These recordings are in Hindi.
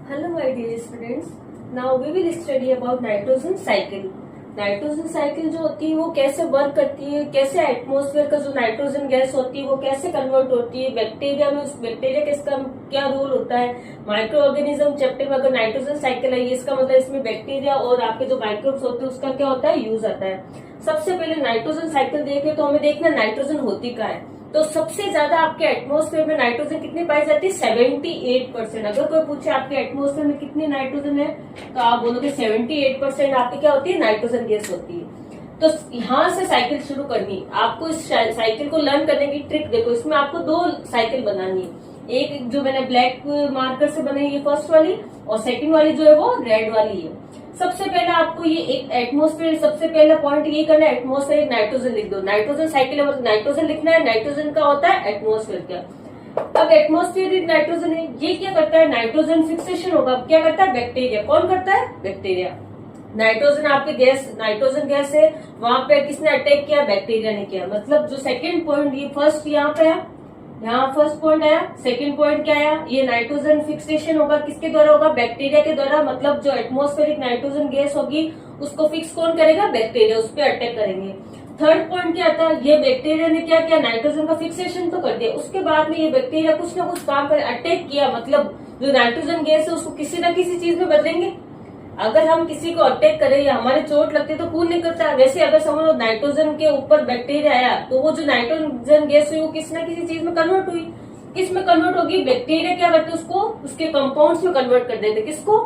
Hello my dear students. Now we will study about nitrogen cycle. Nitrogen cycle जो होती है वो कैसे वर्क करती है, कैसे एटमॉस्फेयर का जो नाइट्रोजन गैस होती है वो कैसे कन्वर्ट होती है, बैक्टीरिया में उस बैक्टीरिया का इसका क्या रोल होता है, माइक्रो ऑर्गेनिज्म चैप्टर में अगर नाइट्रोजन साइकिल है इसका मतलब इसमें बैक्टीरिया और आपके जो माइक्रोब्स होते हैं उसका क्या होता है, यूज आता है। सबसे पहले नाइट्रोजन साइकिल देखें तो हमें देखना नाइट्रोजन होती क्या है। तो सबसे ज्यादा आपके एटमॉस्फेयर में नाइट्रोजन कितनी पाई जाती है, 78%। अगर कोई पूछे आपके एटमॉस्फेयर में कितनी नाइट्रोजन है तो आप बोलोगे 78% आपकी क्या होती है, नाइट्रोजन गैस होती है। तो यहाँ से साइकिल शुरू करनी, आपको इस साइकिल को लर्न करने की ट्रिक देखो। इसमें आपको दो साइकिल बनानी है, एक जो मैंने ब्लैक मार्कर से बनाई है फर्स्ट वाली, और सेकंड वाली जो है वो रेड वाली है। सबसे पहले आपको ये एक एटमॉस्फेयर, सबसे पहला पॉइंट ये करना है, एटमॉस्फेयर नाइट्रोजन लिख दो। नाइट्रोजन साइकिल है मतलब नाइट्रोजन लिखना है, नाइट्रोजन का होता है एटमॉस्फेयर क्या। अब एटमॉस्फेयर नाइट्रोजन है, ये क्या करता है, नाइट्रोजन फिक्सेशन होगा। क्या करता है, बैक्टीरिया। कौन करता है, बैक्टीरिया। नाइट्रोजन आपके गैस, नाइट्रोजन गैस है, वहां पे किसने अटैक किया, बैक्टीरिया ने किया। मतलब जो सेकेंड पॉइंट, ये फर्स्ट यहाँ पे है, यहाँ फर्स्ट पॉइंट आया, सेकंड पॉइंट क्या आया, ये नाइट्रोजन फिक्सेशन होगा, किसके द्वारा होगा, बैक्टीरिया के द्वारा। मतलब जो एटमॉस्फेरिक नाइट्रोजन गैस होगी उसको फिक्स कौन करेगा, बैक्टीरिया, उस पर अटैक करेंगे। थर्ड पॉइंट क्या था, ये बैक्टीरिया ने क्या किया, नाइट्रोजन का फिक्सेशन तो कर दिया, उसके बाद में ये बैक्टीरिया कुछ ना कुछ काम कर अटैक किया। मतलब जो नाइट्रोजन गैस है उसको किसी न किसी चीज में बदलेंगे। अगर हम किसी को अटैक करें या हमारे चोट लगती है तो खून निकलता है, वैसे अगर समझ लो नाइट्रोजन के ऊपर बैक्टीरिया आया तो वो जो नाइट्रोजन गैस हुई वो किसी न किसी चीज में कन्वर्ट हुई। किस में कन्वर्ट होगी, बैक्टीरिया क्या करते उसको उसके कंपाउंड्स में कन्वर्ट कर देते। किसको,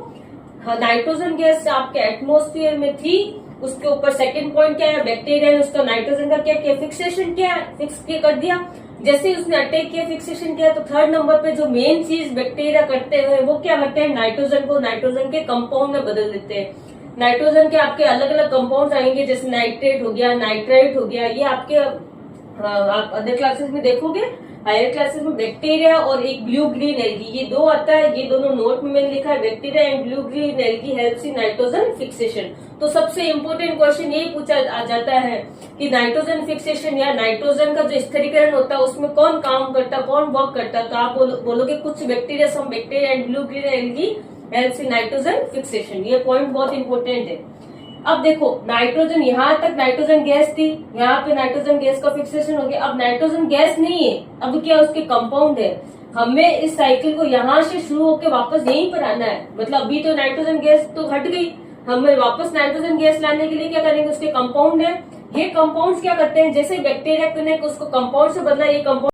नाइट्रोजन गैस आपके एटमॉस्फेयर में थी, उसके ऊपर सेकंड पॉइंट क्या है, बैक्टीरिया ने उसका नाइट्रोजन का क्या किया, फिक्सेशन किया, फिक्स कर दिया। जैसे ही उसने अटैक किया, फिक्सेशन किया, तो थर्ड नंबर पे जो मेन चीज बैक्टीरिया करते हैं वो क्या करते हैं, नाइट्रोजन को नाइट्रोजन के कंपाउंड में बदल देते हैं। नाइट्रोजन के आपके अलग अलग कंपाउंड आएंगे, जैसे नाइट्रेट हो गया, नाइट्राइट हो गया, ये आपके आप अदर क्लासेस में देखोगे, हायर क्लासेस में। बैक्टीरिया और एक ब्लू ग्रीन एल्गी, ये दो आता है, ये दोनों नोट में मैंने लिखा है, bacteria and blue green algae helps in nitrogen fixation. तो सबसे इम्पोर्टेंट क्वेश्चन ये पूछा जाता है कि नाइट्रोजन फिक्सेशन या नाइट्रोजन का जो स्थिरीकरण होता है उसमें कौन काम करता है, कौन वर्क करता है। तो आप बोलोगे कुछ bacteria, some bacteria and blue green algae helps in nitrogen fixation. ये पॉइंट बहुत इंपॉर्टेंट है। अब देखो नाइट्रोजन, यहाँ तक नाइट्रोजन गैस थी, यहाँ पे नाइट्रोजन गैस का फिक्सेशन हो गया। अब नाइट्रोजन गैस नहीं है, अब क्या उसके कंपाउंड है। हमें इस साइकिल को यहाँ से शुरू होकर वापस यहीं पर आना है। मतलब अभी तो नाइट्रोजन गैस तो हट गई, हमें वापस नाइट्रोजन गैस लाने के लिए क्या करेंगे, उसके कंपाउंड है। ये कंपाउंड्स क्या करते हैं, जैसे बैक्टीरिया ने उसको कंपाउंड से बदला, ये कंपाउंड